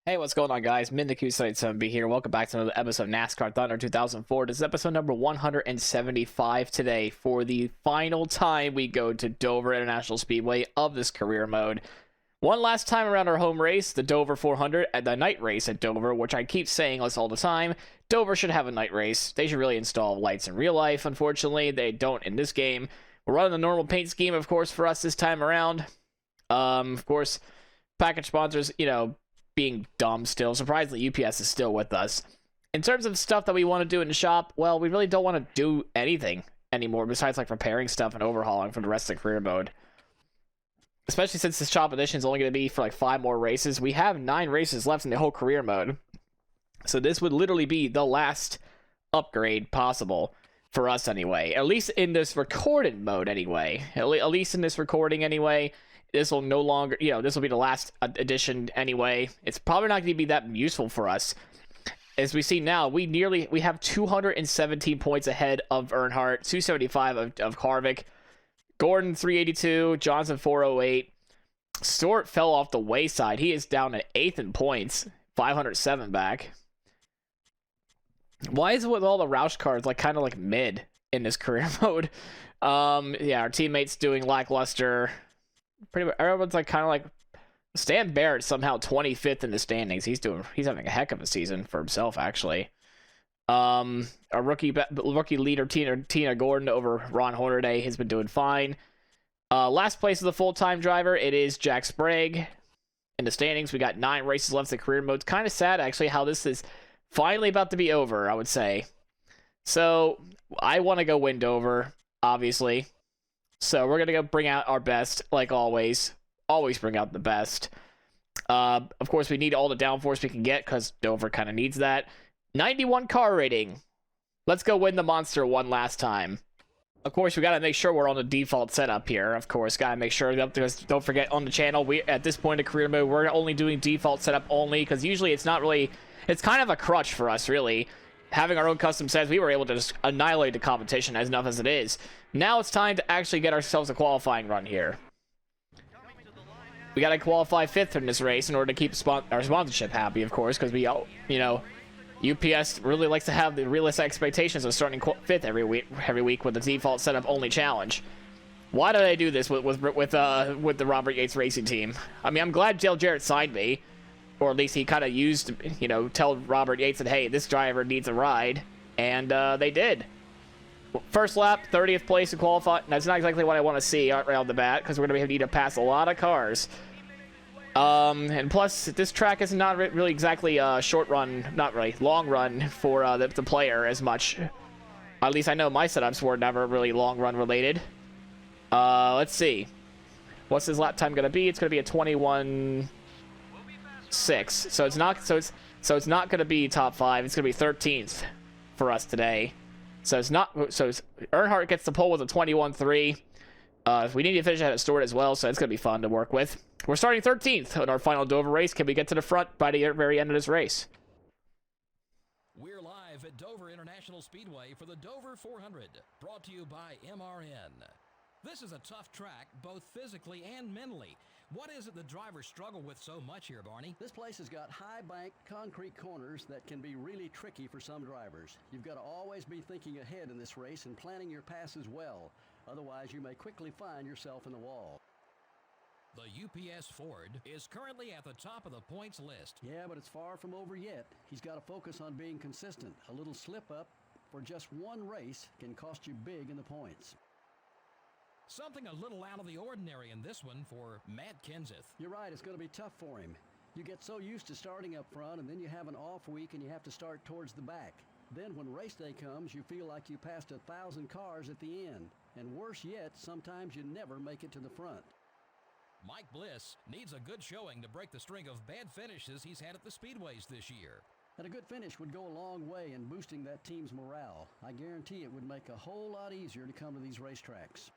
Hey, what's going on, guys? Mintheq77B here. Welcome back to another episode of NASCAR Thunder 2004. This is episode number 175 today. For the final time, we go to Dover International Speedway of this career mode. One last time around our home race, the Dover 400, and the night race at Dover, which I keep saying this all the time. Dover should have a night race. They should really install lights in real life. Unfortunately, they don't in this game. We're running the normal paint scheme, of course, for us this time around. Of course, package sponsors, being dumb still. Surprisingly, UPS is still with us. In terms of stuff that we want to do in the shop, well, we really don't want to do anything anymore besides like repairing stuff and overhauling for the rest of the career mode. Especially since this shop edition is only going to be for like 5 more races. We have 9 races left in the whole career mode. So this would literally be the last upgrade possible for us anyway. At least in this recorded mode anyway. At least in this recording anyway. This will no longer, this will be the last edition anyway. It's probably not going to be that useful for us. As we see now, we have 217 points ahead of Earnhardt, 275 of Harvick, Gordon 382, Johnson 408. Stewart fell off the wayside. He is down at 8th in points, 507 back. Why is it with all the Roush cars kind of mid in this career mode? Yeah, our teammates doing lackluster. Pretty much everyone's Stan Barrett somehow 25th in the standings. He's having a heck of a season for himself, actually. Our rookie leader Tina Gordon over Ron Hornaday has been doing fine. Last place of the full-time driver, it is Jack Sprague in the standings. We got 9 races left in the career mode. It's kind of sad actually how this is finally about to be over, I would say. So I want to go win Dover, obviously. So we're going to go bring out our best, like always. Always bring out the best. Of course, we need all the downforce we can get, because Dover kind of needs that. 91 car rating. Let's go win the monster one last time. Of course, we got to make sure we're on the default setup here. Of course, got to make sure, because don't forget, on the channel, at this point in career mode, we're only doing default setup only, because usually it's not really... It's kind of a crutch for us, really. Having our own custom sets, we were able to just annihilate the competition as enough as it is. Now it's time to actually get ourselves a qualifying run here. We got to qualify 5th in this race in order to keep our sponsorship happy, of course, because we, UPS really likes to have the realistic expectations of starting 5th every week with the default setup only challenge. Why did I do this with the Robert Yates Racing team? I mean, I'm glad Dale Jarrett signed me. Or at least he kind of used, tell Robert Yates that, hey, this driver needs a ride. And they did. First lap, 30th place to qualify. That's not exactly what I want to see right off the bat, because we're going to need to pass a lot of cars. And plus, this track is not really exactly a short run, not really, long run for the player as much. At least I know my setups were never really long run related. Let's see. What's his lap time going to be? It's going to be a 21.6. So it's not going to be top 5. It's going to be 13th for us today. So Earnhardt gets the pole with a 21.3. We need to finish ahead of Stewart as well, so it's going to be fun to work with. We're starting 13th in our final Dover race. Can we get to the front by the very end of this race? We're live at Dover International Speedway for the Dover 400, brought to you by MRN. This is a tough track, both physically and mentally. What is it the drivers struggle with so much here, Barney? This place has got high bank concrete corners that can be really tricky for some drivers. You've got to always be thinking ahead in this race and planning your passes well. Otherwise, you may quickly find yourself in the wall. The UPS Ford is currently at the top of the points list. Yeah, but it's far from over yet. He's got to focus on being consistent. A little slip up for just one race can cost you big in the points. Something a little out of the ordinary in this one for Matt Kenseth. You're right, it's going to be tough for him. You get so used to starting up front, and then you have an off week and you have to start towards the back. Then when race day comes, you feel like you passed 1,000 cars at the end. And worse yet, sometimes you never make it to the front. Mike Bliss needs a good showing to break the string of bad finishes he's had at the speedways this year. And a good finish would go a long way in boosting that team's morale. I guarantee it would make a whole lot easier to come to these racetracks.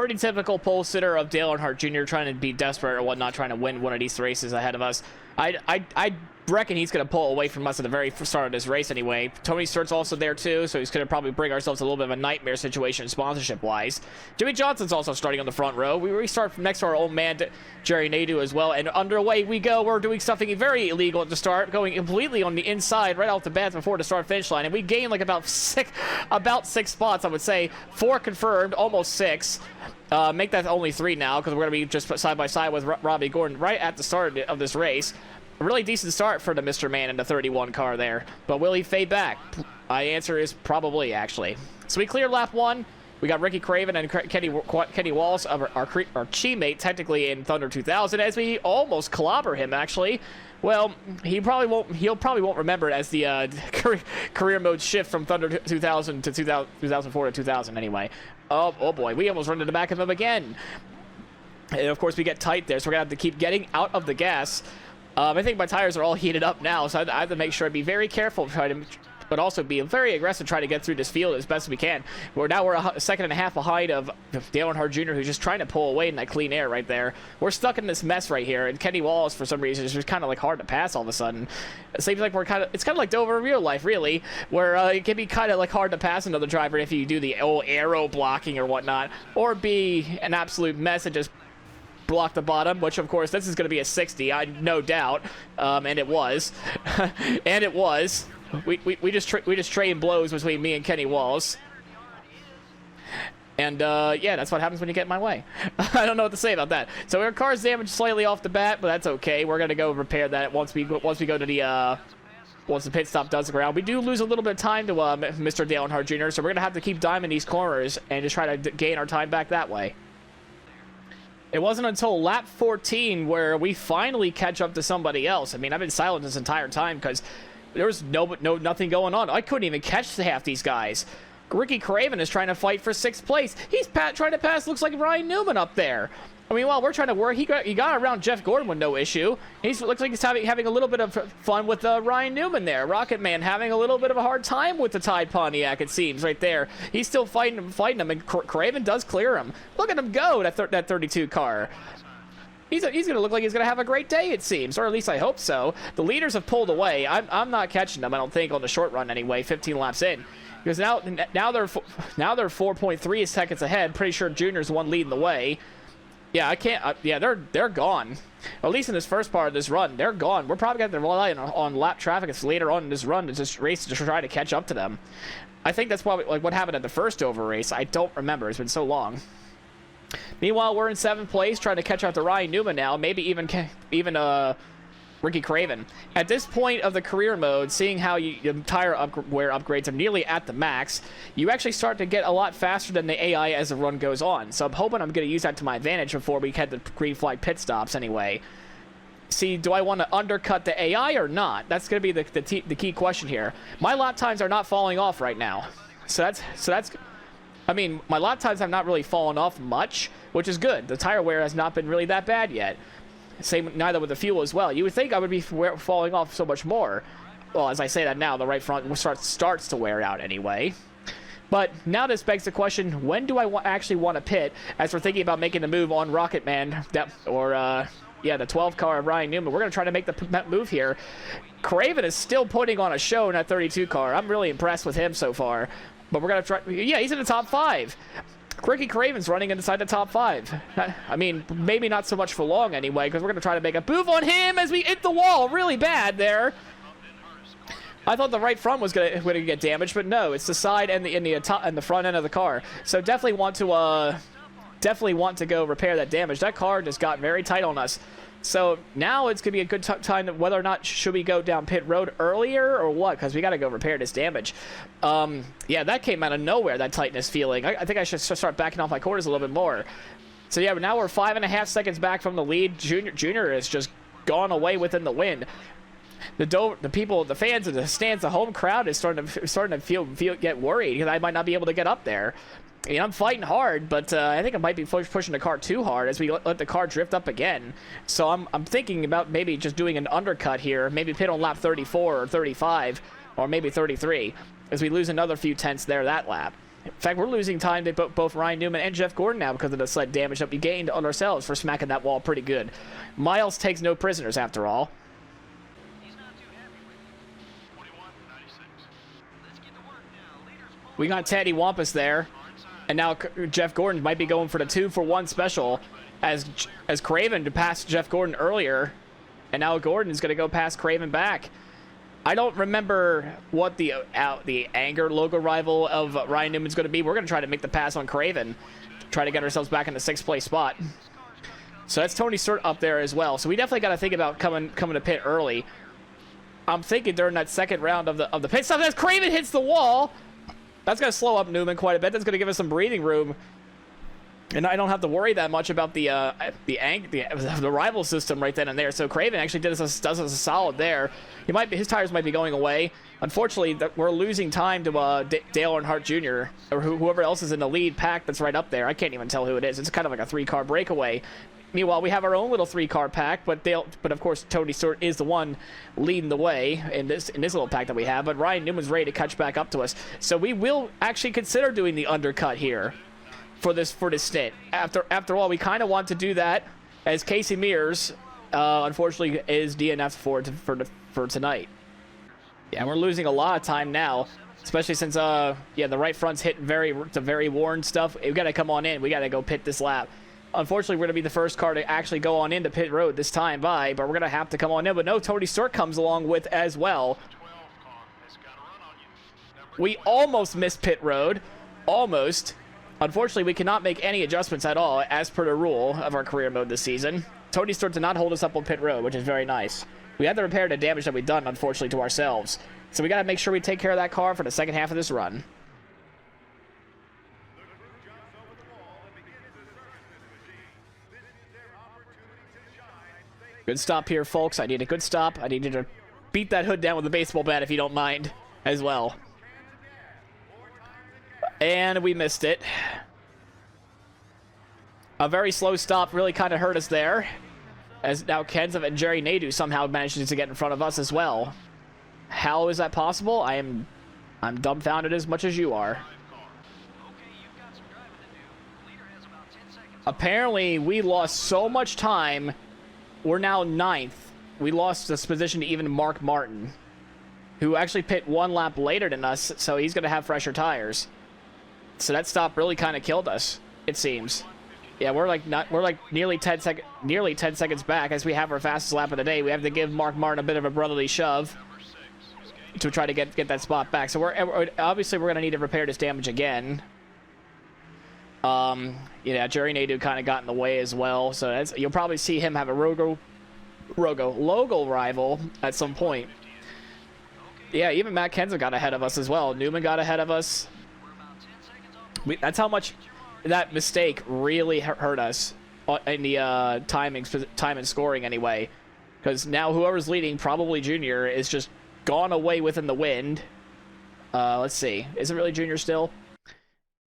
pretty typical pole sitter of Dale Earnhardt Jr. trying to be desperate or whatnot, trying to win one of these races ahead of us. I reckon he's going to pull away from us at the very start of this race anyway. Tony Stewart's also there too, so he's going to probably bring ourselves a little bit of a nightmare situation sponsorship-wise. Jimmy Johnson's also starting on the front row. We restart from next to our old man, Jerry Nadeau, as well, and underway we go. We're doing something very illegal at the start, going completely on the inside right off the bat before the start-finish line, and we gain like about six spots, I would say. 4 confirmed, almost 6. Make that only 3 now, because we're going to be just side by side with Robbie Gordon right at the start of this race. A really decent start for the Mr. Man in the 31 car there. But will he fade back? My answer is probably, actually. So we cleared lap 1. We got Ricky Craven and Kenny Wallace, our teammate, technically in Thunder 2000, as we almost clobber him, actually. Well, he'll probably won't remember it as the career mode shift from Thunder 2000 to 2004 to 2000 anyway. Oh boy, we almost run to the back of him again. And of course we get tight there, so we're gonna have to keep getting out of the gas. I think my tires are all heated up now, so I have to make sure to be very careful, but also be very aggressive trying to get through this field as best we can. We're a second and a half behind of Dale Earnhart Jr., who's just trying to pull away in that clean air right there. We're stuck in this mess right here, and Kenny Wallace, for some reason, is just kind of like hard to pass all of a sudden. It seems like it's kind of like Dover in real life, really, where it can be kind of like hard to pass another driver if you do the old aero blocking or whatnot, or be an absolute mess and just block the bottom, which of course this is going to be a 60, no doubt, and it was. And it was. We just trade blows between me and Kenny Wallace. And yeah, that's what happens when you get in my way. I don't know what to say about that. So our car's damaged slightly off the bat, but that's okay. We're gonna go repair that once we go to the once the pit stop does the ground. We do lose a little bit of time to Mr. Dale Earnhardt Jr., so we're gonna have to keep diming these corners and just try to gain our time back that way. It wasn't until lap 14 where we finally catch up to somebody else. I mean, I've been silent this entire time because there was nothing going on. I couldn't even catch half these guys. Ricky Craven is trying to fight for 6th place. He's trying to pass, looks like Ryan Newman up there. I mean, while we're trying to work, he got around Jeff Gordon with no issue. Looks like he's having a little bit of fun with Ryan Newman there. Rocket Man having a little bit of a hard time with the Tide Pontiac, it seems, right there. He's still fighting him, and Craven does clear him. Look at him go, that 32 car. He's going to look like he's going to have a great day, it seems, or at least I hope so. The leaders have pulled away. I'm not catching them, I don't think, on the short run anyway, 15 laps in. Because now they're 4.3 seconds ahead. Pretty sure Junior's the one leading the way. Yeah, I can't. Yeah, they're gone. At least in this first part of this run, they're gone. We're probably going to rely on lap traffic later on in this run to just race to try to catch up to them. I think that's probably like what happened at the first Dover race. I don't remember. It's been so long. Meanwhile, we're in 7th place, trying to catch up to Ryan Newman now. Maybe even Ricky Craven. At this point of the career mode, seeing how your tire wear upgrades are nearly at the max, you actually start to get a lot faster than the AI as the run goes on. So I'm hoping I'm going to use that to my advantage before we head the green flag pit stops anyway. See, do I want to undercut the AI or not? That's going to be the key question here. My lap times are not falling off right now. So that's I mean, my lap times have not really fallen off much, which is good. The tire wear has not been really that bad yet. Same, neither with the fuel as well. You would think I would be falling off so much more. Well, as I say that now, the right front starts to wear out anyway. But now this begs the question, when do I actually want to pit, as we're thinking about making the move on Rocket Man, yeah, the 12 car of Ryan Newman. We're going to try to make the move here. Craven is still putting on a show in that 32 car. I'm really impressed with him so far. But we're going to try, yeah, he's in the top 5. Ricky Craven's running inside the top 5. I mean, maybe not so much for long anyway, because we're going to try to make a move on him as we hit the wall really bad there. I thought the right front was going to get damaged, but no, it's the side and the front end of the car. So definitely want to go repair that damage. That car just got very tight on us. So now it's going to be a good time to whether or not should we go down pit road earlier or what, because we got to go repair this damage. Yeah, that came out of nowhere, that tightness feeling. I think I should start backing off my corners a little bit more. So yeah, but now we're 5.5 seconds back from the lead. Junior has just gone away within the wind. The people, the fans of the stands, the home crowd is starting to get worried because I might not be able to get up there. I mean, I'm fighting hard, but I think I might be pushing the car too hard as we let the car drift up again. So I'm thinking about maybe just doing an undercut here, maybe pit on lap 34 or 35, or maybe 33, as we lose another few tenths there that lap. In fact, we're losing time to both Ryan Newman and Jeff Gordon now because of the slight damage that we gained on ourselves for smacking that wall pretty good. Miles takes no prisoners after all. We got Teddy Wampus there, and now Jeff Gordon might be going for the 2-for-1 special as Craven passed Jeff Gordon earlier, and now Gordon is going to go past Craven back. I don't remember what the anger logo rival of Ryan Newman's going to be. We're going to try to make the pass on Craven, try to get ourselves back in the 6th place spot. So that's Tony Stewart up there as well. So we definitely got to think about coming to pit early. I'm thinking during that second round of the pit stop, as Craven hits the wall, that's going to slow up Newman quite a bit. That's going to give us some breathing room. And I don't have to worry that much about the rival system right then and there. So Craven actually does us a solid there. His tires might be going away. Unfortunately, we're losing time to Dale Earnhardt Jr. or whoever else is in the lead pack that's right up there. I can't even tell who it is. It's kind of like a 3-car breakaway. Meanwhile, we have our own little 3-car pack, but of course Tony Stewart is the one leading the way in this little pack that we have. But Ryan Newman's ready to catch back up to us. So we will actually consider doing the undercut here for this stint. After all, we kind of want to do that, as Casey Mears unfortunately is DNF'd for tonight. Yeah, we're losing a lot of time now, especially since the right front's hitting the very worn stuff. We got to come on in. We got to go pit this lap. Unfortunately, we're going to be the first car to actually go on into pit road this time but we're going to have to come on in. But no, Tony Stewart comes along with as well. We almost missed pit road. Almost. Unfortunately, we cannot make any adjustments at all as per the rule of our career mode this season. Tony Stewart did not hold us up on pit road, which is very nice. We had to repair the damage that we've done, unfortunately, to ourselves. So we got to make sure we take care of that car for the second half of this run. Good stop here, folks. I need a good stop. I need you to beat that hood down with a baseball bat if you don't mind as well. And we missed it. A very slow stop really kind of hurt us there, as now Kenseth and Jerry Nadeau somehow managed to get in front of us as well. How is that possible? I'm dumbfounded as much as you are. Apparently, we lost so much time. We're now 9th. We lost this position to even Mark Martin, who actually pit 1 lap later than us, so he's going to have fresher tires. So that stop really kind of killed us, it seems. Yeah, we're like nearly 10 seconds back as we have our fastest lap of the day. We have to give Mark Martin a bit of a brotherly shove to try to get that spot back. So we're obviously going to need to repair this damage again. Yeah, Jerry Nadeau kind of got in the way as well. So you'll probably see him have a logo rival at some point. Yeah, even Matt Kenseth got ahead of us as well. Newman got ahead of us. That's how much that mistake really hurt us in the time and scoring anyway. Because now whoever's leading, probably Junior, is just gone away within the wind. Let's see. Is it really Junior still?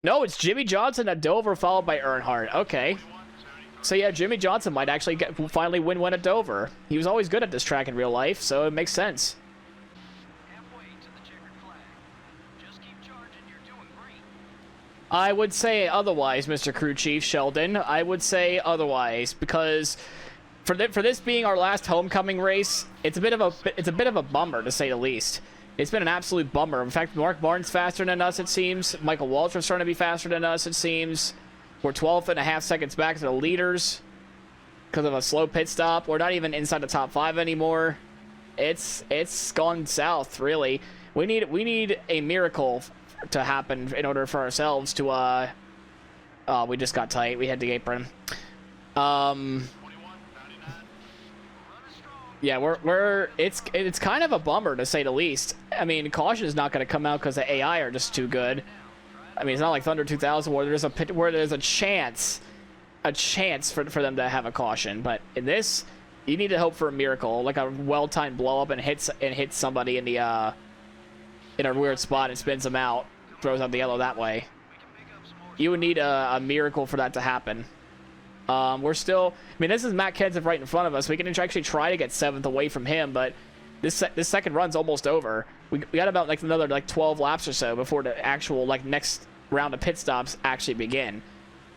No, it's Jimmy Johnson at Dover, followed by Earnhardt. Okay. So yeah, Jimmy Johnson might actually finally win one at Dover. He was always good at this track in real life, so it makes sense. I would say otherwise, Mr. Crew Chief Sheldon. I would say otherwise, because for this being our last homecoming race, it's a bit of a bummer, to say the least. It's been an absolute bummer. In fact, Mark Martin's faster than us, it seems. Michael Waltrip's starting to be faster than us, it seems. We're 12.5 seconds back to the leaders because of a slow pit stop. We're not even inside the top 5 anymore. It's gone south, really. We need a miracle to happen in order for ourselves to oh, we just got tight. We had the apron. Yeah, it's kind of a bummer, to say the least. I mean, caution is not going to come out because the AI are just too good. I mean, it's not like Thunder 2000 where there's a chance for them to have a caution. But in this, you need to hope for a miracle, like a well-timed blow up and hits somebody in a weird spot and spins them out, throws out the yellow that way. You would need a miracle for that to happen. We're still, I mean, this is Matt Kenseth right in front of us. We can actually try to get 7th away from him, but this second run's almost over. We got about like another 12 laps or so before the actual next round of pit stops actually begin.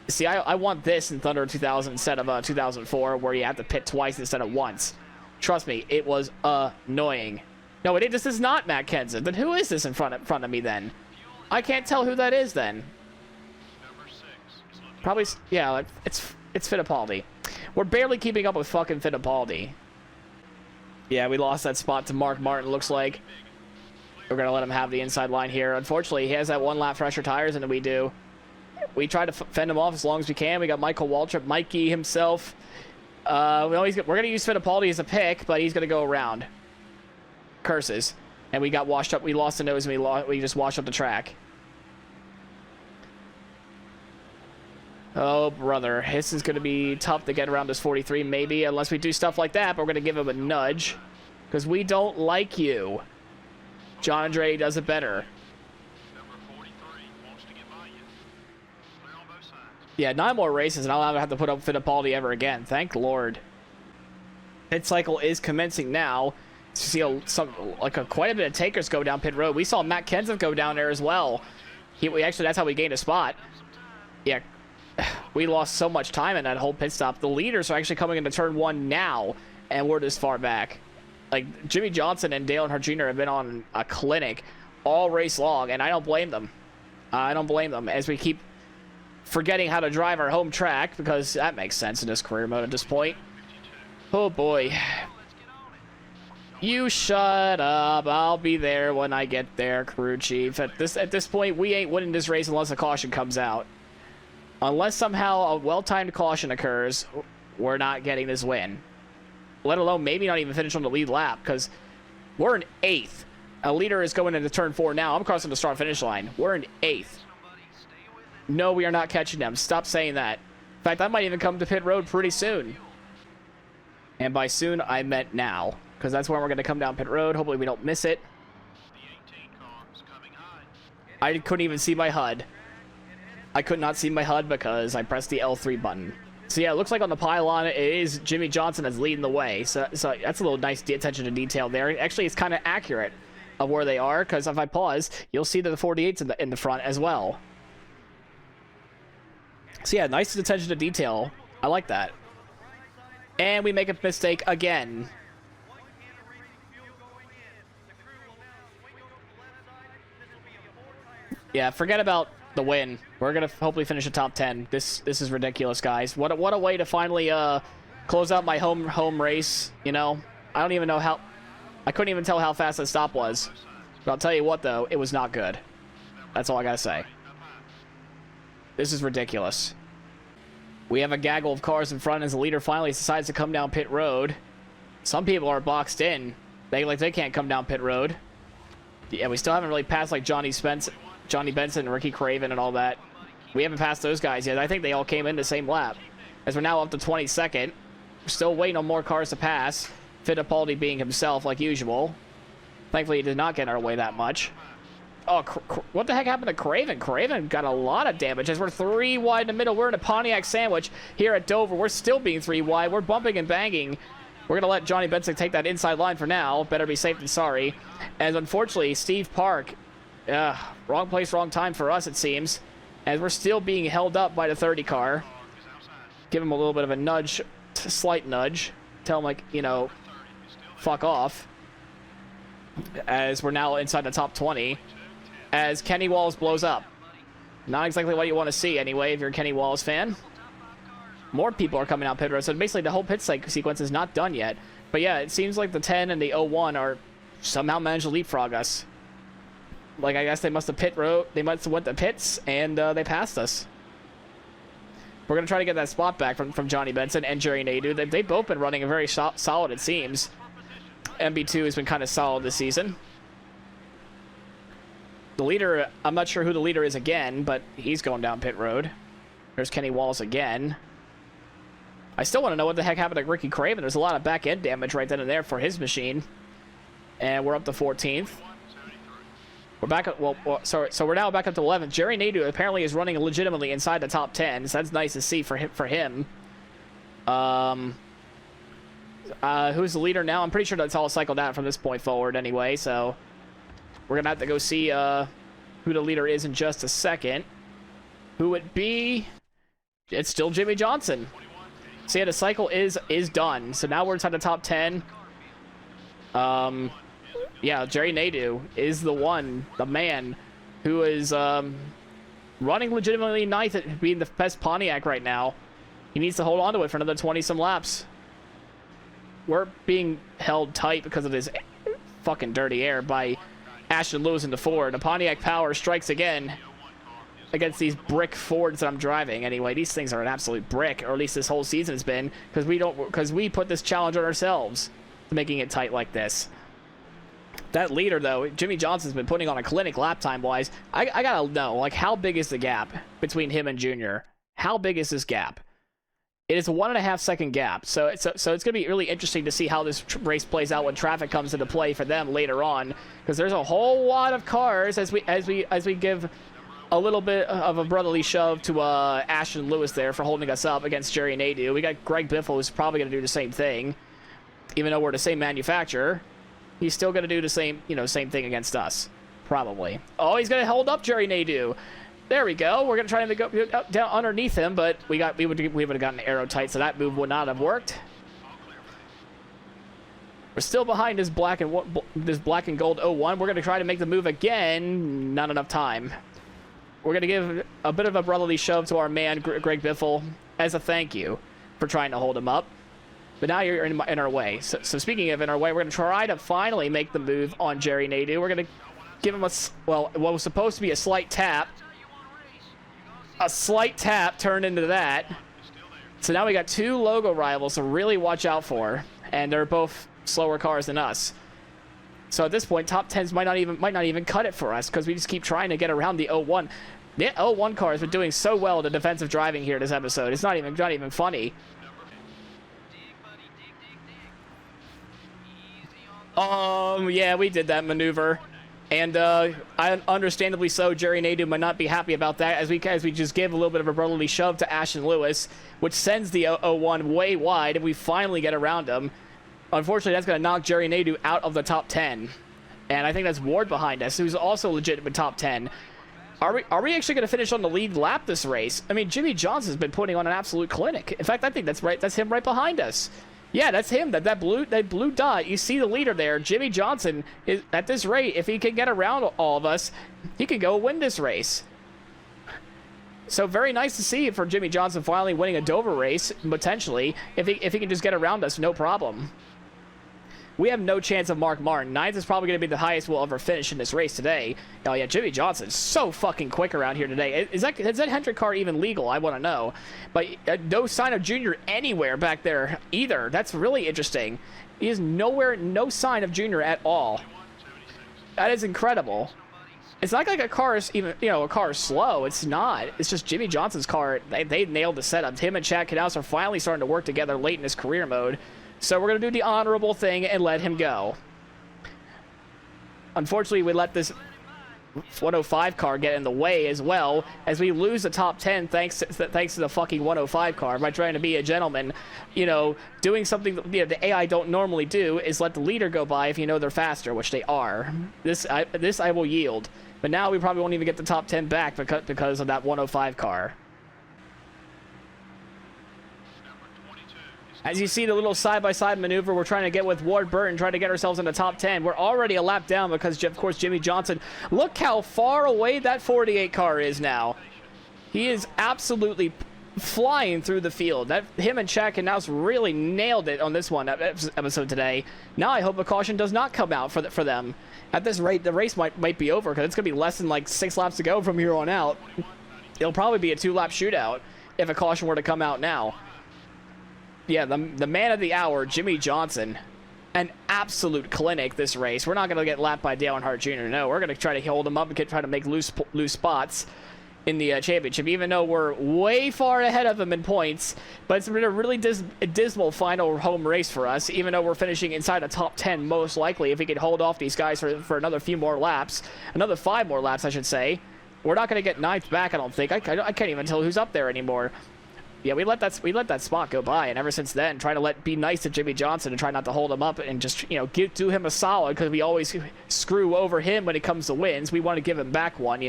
See, I want this in Thunder 2000 instead of 2004, where you have to pit twice instead of once. Trust me, it was annoying. No, this is not Matt Kenseth. Then who is this in front of me then? I can't tell who that is then. Probably, yeah, it's Fittipaldi. We're barely keeping up with fucking Fittipaldi. Yeah, we lost that spot to Mark Martin, looks like. We're going to let him have the inside line here. Unfortunately, he has that one lap fresher tires than we do. We try to fend him off as long as we can. We got Michael Waltrip, Mikey himself. We're going to use Fittipaldi as a pick, but he's going to go around. Curses. And we got washed up. We lost the nose, and we just washed up the track. Oh, brother. This is going to be tough to get around this 43, maybe, unless we do stuff like that, but we're going to give him a nudge, because we don't like you. John Andretti does it better. Yeah, 9 more races, and I'll never have to put up Fittipaldi ever again. Thank Lord. Pit cycle is commencing now. See quite a bit of takers go down pit road. We saw Matt Kenseth go down there as well. Actually, that's how we gained a spot. Yeah, we lost so much time in that whole pit stop. The leaders are actually coming into turn 1 now, and we're this far back. Like, Jimmy Johnson and Dale Earnhardt Jr. have been on a clinic all race long, and I don't blame them. I don't blame them, as we keep forgetting how to drive our home track, because that makes sense in this career mode at this point. Oh boy. You shut up. I'll be there when I get there, crew chief. At this point, we ain't winning this race unless a caution comes out. Unless somehow a well-timed caution occurs, we're not getting this win. Let alone maybe not even finish on the lead lap, because we're in 8th. A leader is going into turn 4 now. I'm crossing the start-finish line. We're in 8th. No, we are not catching them. Stop saying that. In fact, I might even come to pit road pretty soon. And by soon, I meant now, because that's when we're going to come down pit road. Hopefully we don't miss it. I couldn't even see my HUD. I could not see my HUD because I pressed the L3 button. So yeah, it looks like on the pylon, it is Jimmy Johnson that's leading the way. So that's a little nice attention to detail there. Actually, it's kind of accurate of where they are, because if I pause, you'll see that the 48's in the front as well. So yeah, nice attention to detail. I like that. And we make a mistake again. Yeah, forget about the win. We're gonna hopefully finish a top 10. This is ridiculous, guys. What a way to finally close out my home race. You know, I don't even know how. I couldn't even tell how fast that stop was. But I'll tell you what, though, it was not good. That's all I gotta say. This is ridiculous. We have a gaggle of cars in front as the leader finally decides to come down pit road. Some people are boxed in. They can't come down pit road. Yeah, we still haven't really passed like Johnny Benson, and Ricky Craven and all that. We haven't passed those guys yet. I think they all came in the same lap. As we're now up to 22nd. We're still waiting on more cars to pass. Fittipaldi being himself like usual. Thankfully, he did not get in our way that much. Oh, what the heck happened to Craven? Craven got a lot of damage as we're 3 wide in the middle. We're in a Pontiac sandwich here at Dover. We're still being 3 wide. We're bumping and banging. We're going to let Johnny Benson take that inside line for now. Better be safe than sorry. As unfortunately, Steve Park, wrong place, wrong time for us, it seems. As we're still being held up by the 30 car. Give him a little bit of a nudge, slight nudge. Tell him, like, you know, fuck off. As we're now inside the top 20. As Kenny Walls blows up. Not exactly what you want to see anyway if you're a Kenny Walls fan. More people are coming out pit road, so basically the whole pit sequence is not done yet. But yeah, it seems like the 10 and the 01 are somehow managed to leapfrog us. Like, I guess they must have went to pits and they passed us. We're going to try to get that spot back from Johnny Benson and Jerry Nadeau. They've both been running a very solid, it seems. MB2 has been kind of solid this season. The leader, I'm not sure who the leader is again, but he's going down pit road. There's Kenny Walls again. I still want to know what the heck happened to Ricky Craven. There's a lot of back-end damage right then and there for his machine. And we're up to 14th. We're back up, so we're now back up to 11th. Jerry Nadeau apparently is running legitimately inside the top 10, so that's nice to see for him. Who's the leader now? I'm pretty sure that's all cycled out from this point forward anyway, so we're going to have to go see who the leader is in just a second. who it be? It's still Jimmy Johnson. So yeah, the cycle is done. So now we're inside the top 10. Yeah, Jerry Nadeau is the man who is running legitimately ninth at being the best Pontiac right now. He needs to hold on to it for another 20-some laps. We're being held tight because of this fucking dirty air by Ashton Lewis in the Ford. The Pontiac Power strikes again against these brick Fords that I'm driving. Anyway, these things are an absolute brick, or at least this whole season has been, because we put this challenge on ourselves, making it tight like this. That leader, though, Jimmy Johnson's been putting on a clinic lap time-wise. I gotta know, like, how big is the gap between him and Junior? How big is this gap? It is a 1.5 second gap, so it's going to be really interesting to see how this race plays out when traffic comes into play for them later on, because there's a whole lot of cars as we give a little bit of a brotherly shove to Ashton Lewis there for holding us up against Jerry Nadeau. We got Greg Biffle, who's probably going to do the same thing, even though we're the same manufacturer. He's still going to do the same thing against us, probably. Oh, he's going to hold up Jerry Nadeau. There we go. We're going to try to go down underneath him, but we would have gotten arrow tight, so that move would not have worked. We're still behind this black and gold 01. We're going to try to make the move again. Not enough time. We're going to give a bit of a brotherly shove to our man, Greg Biffle, as a thank you for trying to hold him up. But now you're in our way. So speaking of in our way, we're going to try to finally make the move on Jerry Nadeau. We're going to give him what was supposed to be a slight tap. A slight tap turned into that. So now we got two logo rivals to really watch out for, and they're both slower cars than us. So at this point, top 10s might not even cut it for us, because we just keep trying to get around the 01. The 01 car has been doing so well to defensive driving here this episode. It's not even funny. Yeah, we did that maneuver. And understandably so, Jerry Nadeau might not be happy about that, as we just gave a little bit of a brotherly shove to Ashton Lewis, which sends the 01 way wide, and we finally get around him. Unfortunately, that's going to knock Jerry Nadeau out of the top 10. And I think that's Ward behind us, who's also legitimate top 10. Are we actually going to finish on the lead lap this race? I mean, Jimmy Johnson's been putting on an absolute clinic. In fact, I think that's right. That's him right behind us. Yeah, that's him. That blue dot. You see the leader there. Jimmy Johnson is at this rate. If he can get around all of us, he can go win this race. So very nice to see for Jimmy Johnson finally winning a Dover race, potentially. If he can just get around us, no problem. We have no chance of Mark Martin. Ninth is probably going to be the highest we'll ever finish in this race today. Oh yeah, Jimmy Johnson's so fucking quick around here today. Is that Hendrick car even legal? I want to know. But no sign of Junior anywhere back there either. That's really interesting. He is no sign of Junior at all. That is incredible. It's not like a car is even, a car is slow. It's not. It's just Jimmy Johnson's car. They nailed the setup. Him and Chad Knaus are finally starting to work together late in his career mode. So we're going to do the honorable thing and let him go. Unfortunately, we let this 105 car get in the way as well, as we lose the top 10 thanks to the fucking 105 car by trying to be a gentleman. Doing something the AI don't normally do is let the leader go by if they're faster, which they are. This I will yield. But now we probably won't even get the top 10 back because of that 105 car. As you see the little side-by-side maneuver we're trying to get with Ward Burton, trying to get ourselves in the top 10. We're already a lap down because, of course, Jimmy Johnson. Look how far away that 48 car is now. He is absolutely flying through the field. Him and Chad Knaus really nailed it on this episode today. Now I hope a caution does not come out for them. At this rate, the race might be over because it's going to be less than like 6 laps to go from here on out. It'll probably be a 2-lap shootout if a caution were to come out now. Yeah, the man of the hour, Jimmy Johnson. An absolute clinic this race. We're not going to get lapped by Dale Earnhardt Jr. No, we're going to try to hold him up and try to make loose spots in the championship, even though we're way far ahead of him in points. But it's been a really dismal final home race for us, even though we're finishing inside the top 10 most likely if we can hold off these guys for another few more laps. Another 5 more laps, I should say. We're not going to get ninth back, I don't think. I can't even tell who's up there anymore. Yeah, we let that spot go by, and ever since then, try to be nice to Jimmy Johnson and try not to hold him up and just do him a solid, because we always screw over him when it comes to wins. We want to give him back one,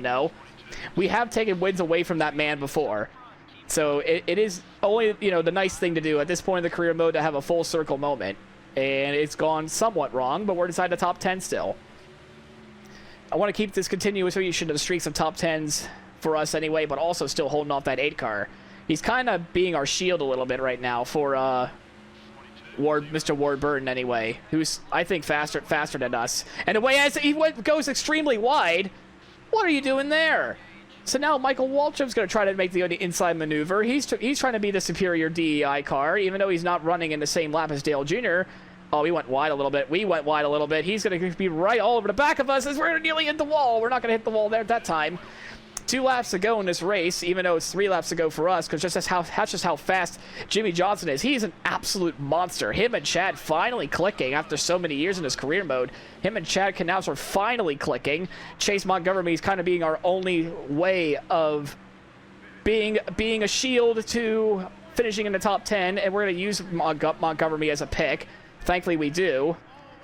we have taken wins away from that man before. So it is only, you know, the nice thing to do at this point in the career mode to have a full circle moment. And it's gone somewhat wrong, but we're inside the top 10 still. I want to keep this continuous of streaks of top 10s for us anyway, but also still holding off that 8 car. He's kind of being our shield a little bit right now for Mr. Ward Burton anyway, who's, I think, faster than us. And the way as he goes extremely wide, what are you doing there? So now Michael Waltrip's going to try to make the inside maneuver. He's trying to be the superior DEI car, even though he's not running in the same lap as Dale Jr. Oh, we went wide a little bit. We went wide a little bit. He's going to be right all over the back of us as we're nearly hit the wall. We're not going to hit the wall there at that time. 2 laps to go in this race, even though it's 3 laps to go for us, because that's just how fast Jimmy Johnson is. He's an absolute monster. Him and Chad finally clicking after so many years in his career mode. Him and Chad Canals are finally clicking. Chase Montgomery is kind of being our only way of being a shield to finishing in the top 10, and we're going to use Montgomery as a pick. Thankfully, we do.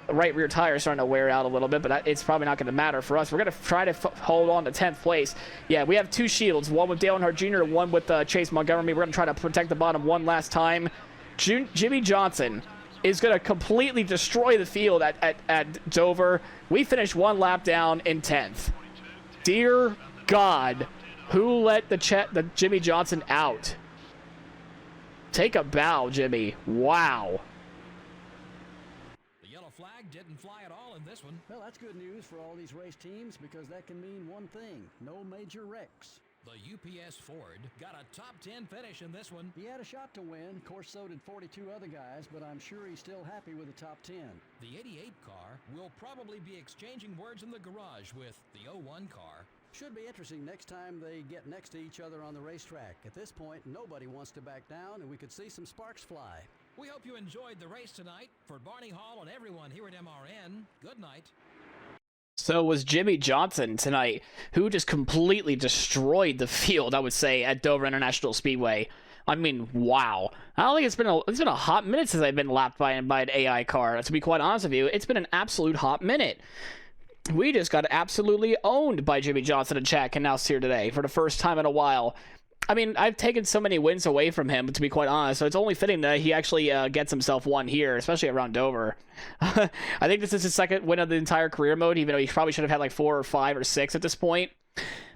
The right rear tire is starting to wear out a little bit, but it's probably not going to matter for us. We're going to try to hold on to 10th place. Yeah, we have 2 shields, one with Dale Earnhardt Jr., one with Chase Montgomery. We're going to try to protect the bottom one last time. Jimmy Johnson is going to completely destroy the field at Dover. We finished 1 lap down in 10th. Dear God, who let the Jimmy Johnson out? Take a bow, Jimmy. Wow. Didn't fly at all in this one. Well, that's good news for all these race teams because that can mean one thing: no major wrecks. The UPS Ford got a top 10 finish in this one. He had a shot to win. Of course, so did 42 other guys, but I'm sure he's still happy with the top 10. The 88 car will probably be exchanging words in the garage with the 01 car. Should be interesting next time they get next to each other on the racetrack. At this point, nobody wants to back down, and we could see some sparks fly. We hope you enjoyed the race tonight. For Barney Hall and everyone here at MRN, good night. So was Jimmy Johnson tonight, who just completely destroyed the field, I would say, at Dover International Speedway. I mean, wow. I don't think it's been a hot minute since I've been lapped by an AI car. To be quite honest with you, it's been an absolute hot minute. We just got absolutely owned by Jimmy Johnson and Chad Canals here today for the first time in a while. I mean, I've taken so many wins away from him, to be quite honest, so it's only fitting that he actually gets himself one here, especially around Dover. I think this is his 2nd win of the entire career mode, even though he probably should have had like 4 or 5 or 6 at this point.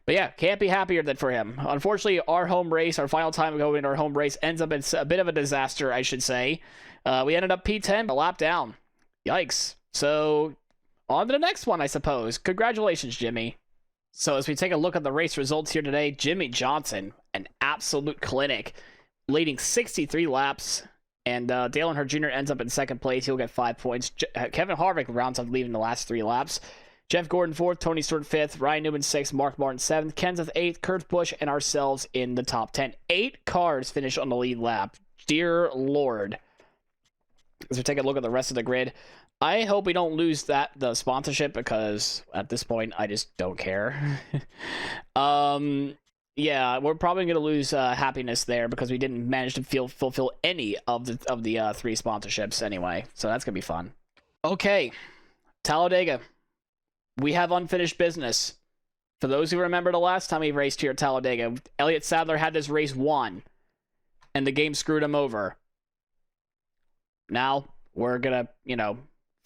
But yeah, can't be happier than for him. Unfortunately, our home race, our final time going to our home race, ends up in a bit of a disaster, I should say. We ended up P10, a lap down. Yikes. So, on to the next one, I suppose. Congratulations, Jimmy. So as we take a look at the race results here today, Jimmy Johnson, an absolute clinic, leading 63 laps, and Dale Earnhardt Jr. ends up in 2nd place. He'll get 5 points. Kevin Harvick rounds up leading the last 3 laps. Jeff Gordon 4th, Tony Stewart 5th, Ryan Newman 6th, Mark Martin 7th, Kenseth 8th, Kurt Busch, and ourselves in the top 10. 8 cars finish on the lead lap. Dear Lord. As we take a look at the rest of the grid, I hope we don't lose the sponsorship, because at this point I just don't care. Yeah, we're probably going to lose happiness there because we didn't manage to fulfill any of the 3 sponsorships anyway. So that's going to be fun. Okay, Talladega. We have unfinished business. For those who remember the last time we raced here at Talladega, Elliott Sadler had this race won, and the game screwed him over. Now we're going to,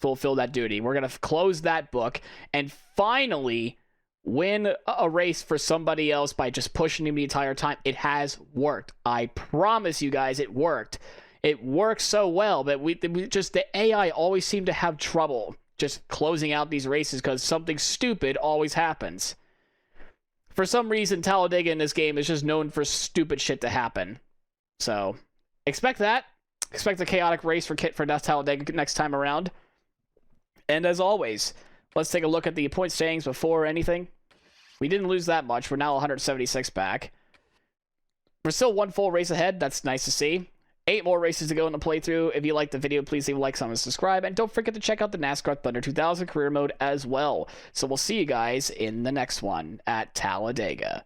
fulfill that duty. We're going to close that book and finally win a race for somebody else by just pushing him the entire time. It has worked. I promise you guys, it worked. It works so well, but we just, the AI always seem to have trouble just closing out these races because something stupid always happens. For some reason, Talladega in this game is just known for stupid shit to happen. So, expect that. Expect a chaotic race for Talladega next time around. And as always, let's take a look at the point standings before anything. We didn't lose that much. We're now 176 back. We're still 1 full race ahead. That's nice to see. 8 more races to go in the playthrough. If you liked the video, please leave a like, comment, subscribe. And don't forget to check out the NASCAR Thunder 2000 career mode as well. So we'll see you guys in the next one at Talladega.